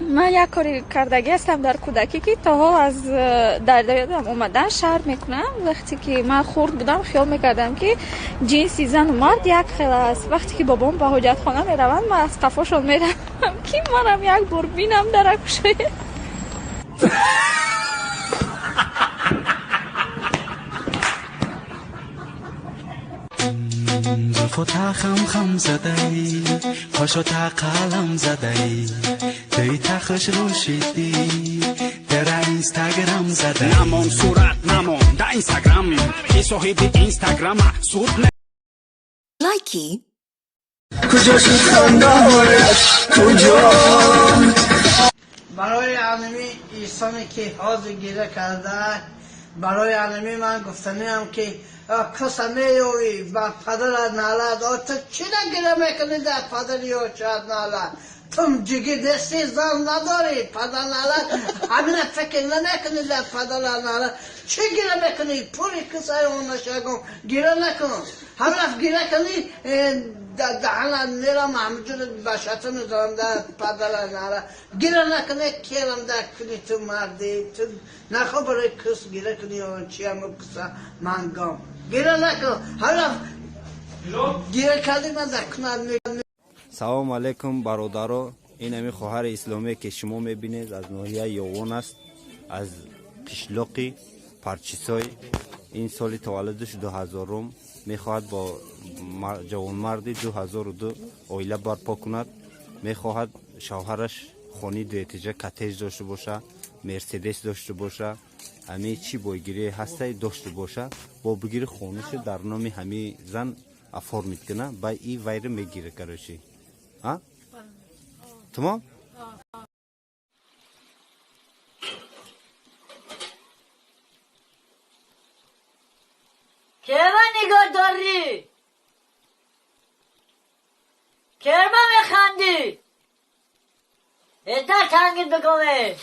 من یک کاری کردگی هستم در کودکی که تا حال از در یادم اومدن شرم میکنم. وقتی که من خورد بودم خیال میکردم که جنسی زن و مرد یک خیلی است. وقتی که بابام به حاجت خانه میروند من از قفاشون میرم که منم یک بار بینم درکشه. زلفو تا خم زدی پاشو تا قلم زدی دی تا خوش روشیدی در اینستاگرام زدی نمون صورت نمون در اینستاگرام ای صاحب اینستاگرام سود لایکی کجا شد خنده‌هایت کجا برای علمی ایسانی که حاضر گیره کرده برای علمی من گفتنیم که کسا میوی با پدر نالد او تو چی نگیره میکنی در پدری و چهد نالد تم جگی دستی زن نداری پدر نالد همین فکر نمیکنی در پدر نالد چی گیره میکنی پوری کسای اون نشگم گیره نکن همین گیره کنی دهنم میرم همجور باشتون دارم در پدر نالد گیره نکنی کلم در کنی تو مردی تو نخوا برای کس گیره کنی و چی همون کسا منگام گیره نکن حالا گیره کردی من در کنار میگم. سلام علیکم برادرو. این همی خواهر اسلامی که شما میبینید از ناحیه یوغون است، از قشلاقی پرچیسای. این سال تولدش 2000 میخواهد با جوانمردی 2002 اویله برپا کند. میخواهد شوهرش خانی دو اتجاه کتیج داشته باشه، مرسدس داشته باشه، همه چی بایگیری هسته داشته باشه. با بگیری خونش در نام همه زن افار میکنه با این ویره میگیره کرشی. ها؟ تمام؟ کرما نگاه داری؟ کرما میخندی؟ ادار تنگید بگمه